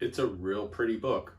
it's a real pretty book.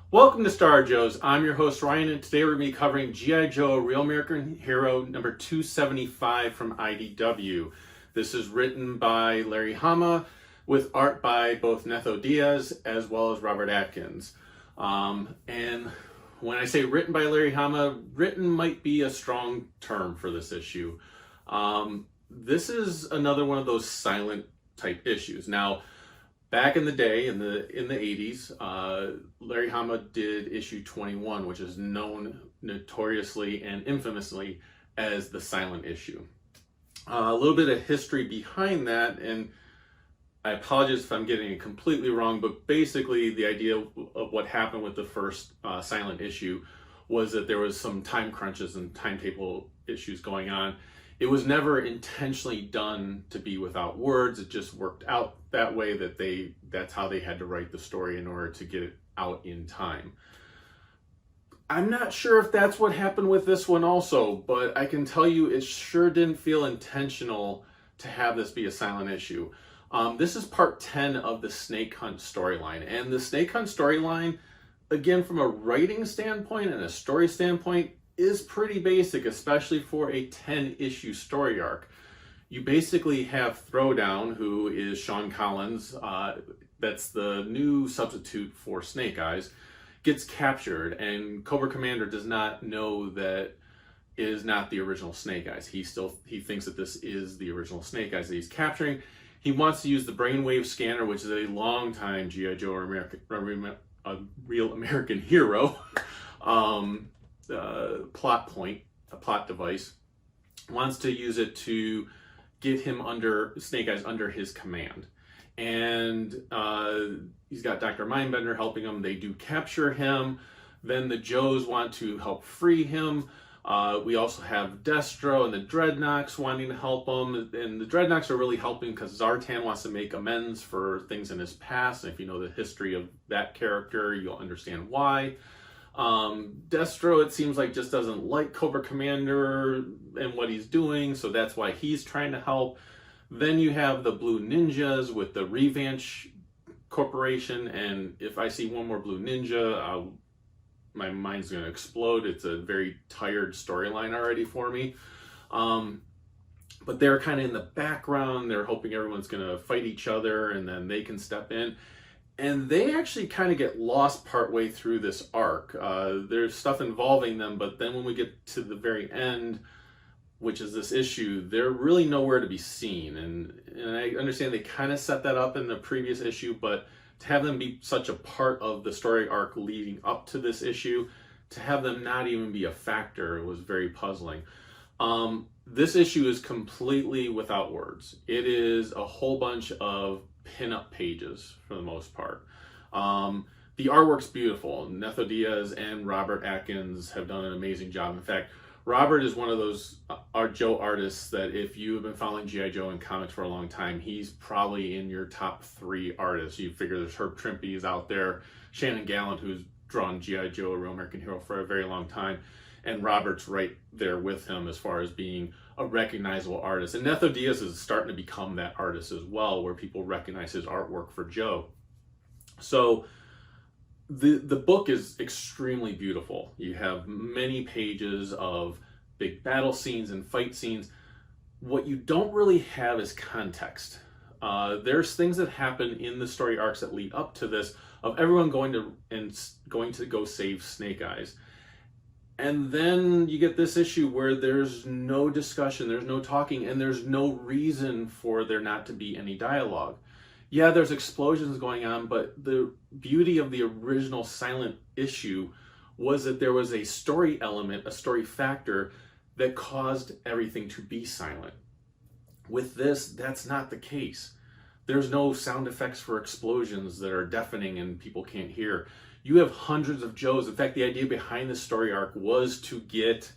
Welcome to Star Joes. I'm your host Ryan, and today we're going to be covering G.I. Joe, Real American Hero number 275 from IDW. This is written by Larry Hama with art by both Netho Diaz as well as Robert Atkins. And when I say written by Larry Hama, written might be a strong term for this issue. This is another one of those silent type issues. Now, back in the day, in the 80s, Larry Hama did issue 21, which is known notoriously and infamously as the silent issue. A little bit of history behind that, and I apologize if I'm getting it completely wrong, but basically the idea of what happened with the first silent issue was that there was some time crunches and timetable issues going on. It was never intentionally done to be without words. It just worked out that way, that's how they had to write the story in order to get it out in time. I'm not sure if that's what happened with this one also, but I can tell you it sure didn't feel intentional to have this be a silent issue. This is part 10 of the Snake Hunt storyline, and the Snake Hunt storyline, again, from a writing standpoint and a story standpoint, is pretty basic, especially for a 10-issue story arc. You basically have Throwdown, who is Sean Collins, that's the new substitute for Snake Eyes, gets captured, and Cobra Commander does not know that it is not the original Snake Eyes. He thinks that this is the original Snake Eyes that he's capturing. He wants to use the brainwave scanner, which is a long-time G.I. Joe a Real American Hero plot point, a plot device, wants to use it to get him Snake Eyes under his command. And he's got Dr. Mindbender helping him. They do capture him. Then the Joes want to help free him. We also have Destro and the Dreadnoks wanting to help him. And the Dreadnoks are really helping because Zartan wants to make amends for things in his past. And if you know the history of that character, you'll understand why. Destro, it seems like, just doesn't like Cobra Commander and what he's doing, so that's why he's trying to help. Then you have the Blue Ninjas with the Revanche Corporation, and if I see one more Blue Ninja, my mind's going to explode. It's a very tired storyline already for me. But they're kind of in the background. They're hoping everyone's going to fight each other, and then they can step in. And they actually kind of get lost partway through this arc. There's stuff involving them, but then when we get to the very end, which is this issue, they're really nowhere to be seen. And I understand they kind of set that up in the previous issue, but to have them be such a part of the story arc leading up to this issue, to have them not even be a factor, was very puzzling. This issue is completely without words. It is a whole bunch of pin-up pages for the most part. The artwork's beautiful. Netho Diaz and Robert Atkins have done an amazing job. In fact, Robert is one of those Joe artists that if you have been following G.I. Joe in comics for a long time, he's probably in your top 3 artists. You figure there's Herb Trimpe's out there, Shannon Gallant, who's drawn G.I. Joe, a Real American Hero, for a very long time, and Robert's right there with him as far as being a recognizable artist. And Netho Diaz is starting to become that artist as well, where people recognize his artwork for Joe. So the book is extremely beautiful. You have many pages of big battle scenes and fight scenes. What you don't really have is context. There's things that happen in the story arcs that lead up to this, of everyone going to go save Snake Eyes. And then you get this issue where there's no discussion, there's no talking, and there's no reason for there not to be any dialogue. Yeah, there's explosions going on, but the beauty of the original silent issue was that there was a story element, a story factor, that caused everything to be silent. With this, that's not the case. There's no sound effects for explosions that are deafening and people can't hear. You have hundreds of Joes. In fact, the idea behind this story arc was to get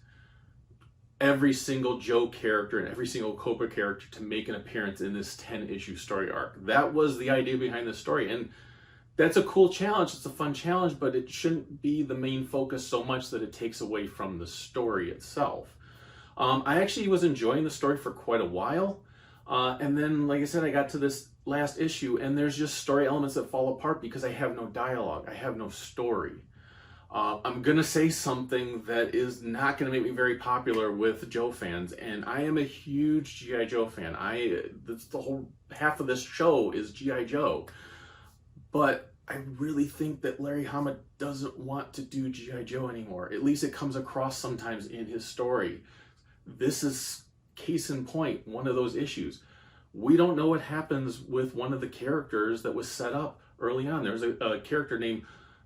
every single Joe character and every single Cobra character to make an appearance in this 10-issue story arc. That was the idea behind the story, and that's a cool challenge. It's a fun challenge, but it shouldn't be the main focus so much that it takes away from the story itself. I actually was enjoying the story for quite a while. And then, like I said, I got to this last issue and there's just story elements that fall apart because I have no dialogue. I have no story. I'm going to say something that is not going to make me very popular with Joe fans. And I am a huge G.I. Joe fan. That's the whole half of this show is G.I. Joe. But I really think that Larry Hama doesn't want to do G.I. Joe anymore. At least it comes across sometimes in his story. This is case in point, one of those issues. We don't know what happens with one of the characters that was set up early on. There's a character named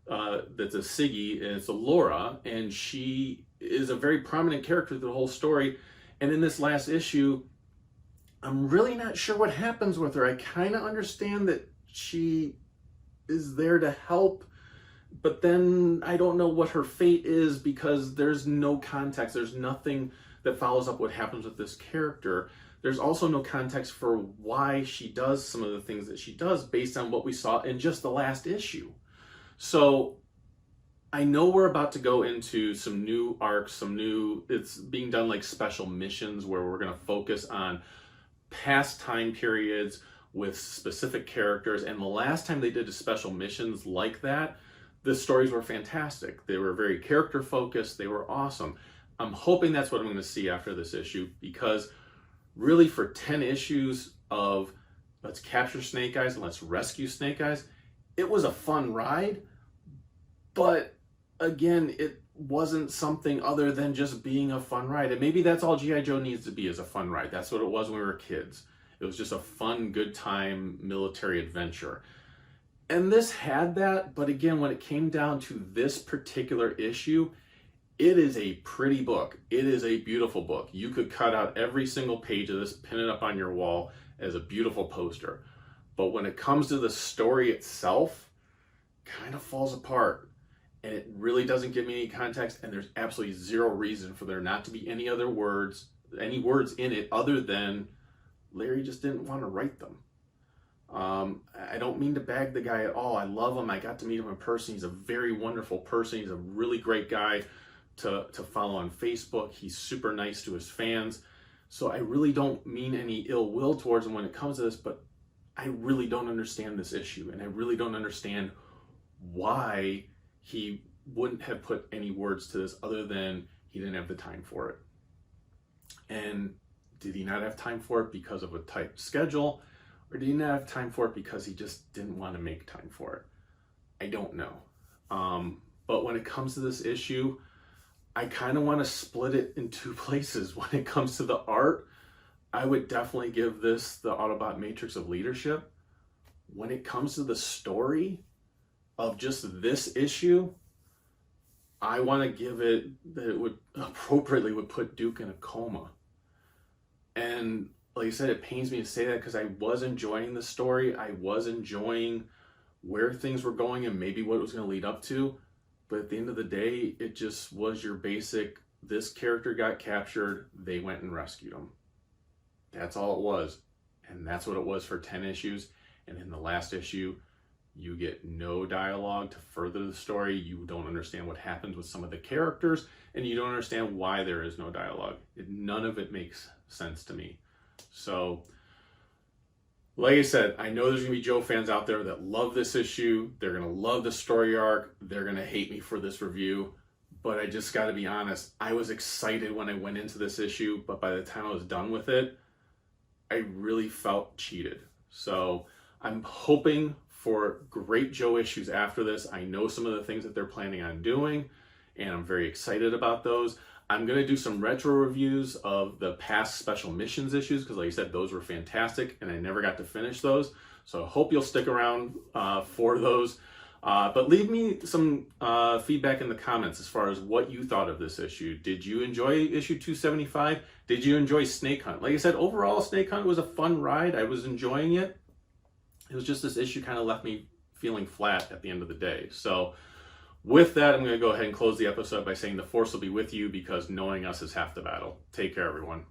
that's a Siggy, and it's a Laura, and she is a very prominent character through the whole story. And in this last issue, I'm really not sure what happens with her. I kind of understand that she is there to help, but then I don't know what her fate is because there's no context. There's nothing that follows up what happens with this character. There's also no context for why she does some of the things that she does based on what we saw in just the last issue. So I know we're about to go into some new arcs, it's being done like special missions where we're going to focus on past time periods with specific characters. And the last time they did a special missions like that, the stories were fantastic. They were very character focused. They were awesome. I'm hoping that's what I'm going to see after this issue, because really for 10 issues of let's capture Snake Eyes and let's rescue Snake Eyes, it was a fun ride. But again, it wasn't something other than just being a fun ride. And maybe that's all G.I. Joe needs to be, is a fun ride. That's what it was when we were kids. It was just a fun, good time military adventure. And this had that, but again, when it came down to this particular issue, it is a pretty book. It is a beautiful book. You could cut out every single page of this, pin it up on your wall as a beautiful poster. But when it comes to the story itself, kind of falls apart. And it really doesn't give me any context, and there's absolutely zero reason for there not to be any words in it other than Larry just didn't want to write them. I don't mean to bag the guy at all. I love him. I got to meet him in person. He's a very wonderful person. He's a really great guy to follow on Facebook. He's super nice to his fans. So I really don't mean any ill will towards him when it comes to this, but I really don't understand this issue, and I really don't understand why he wouldn't have put any words to this other than he didn't have the time for it. And did he not have time for it because of a tight schedule, or did he not have time for it because he just didn't want to make time for it? I don't know. But when it comes to this issue, I kind of want to split it in two places. When it comes to the art, I would definitely give this the Autobot Matrix of Leadership. When it comes to the story of just this issue, I want to give it that it would appropriately would put Duke in a coma. And like I said, it pains me to say that because I was enjoying the story. I was enjoying where things were going and maybe what it was going to lead up to. But at the end of the day, it just was your basic, this character got captured, they went and rescued him. That's all it was. And that's what it was for 10 issues. And in the last issue, you get no dialogue to further the story. You don't understand what happens with some of the characters, and you don't understand why there is no dialogue. None of it makes sense to me. So, like I said, I know there's going to be Joe fans out there that love this issue. They're going to love the story arc. They're going to hate me for this review. But I just got to be honest. I was excited when I went into this issue, but by the time I was done with it, I really felt cheated. So, I'm hoping for great Joe issues after this. I know some of the things that they're planning on doing, and I'm very excited about those. I'm going to do some retro reviews of the past special missions issues, because like I said, those were fantastic, and I never got to finish those. So I hope you'll stick around for those. But leave me some feedback in the comments as far as what you thought of this issue. Did you enjoy issue 275? Did you enjoy Snake Hunt? Like I said, overall, Snake Hunt was a fun ride. I was enjoying it. It was just this issue kind of left me feeling flat at the end of the day. So with that, I'm going to go ahead and close the episode by saying the Force will be with you, because knowing us is half the battle. Take care, everyone.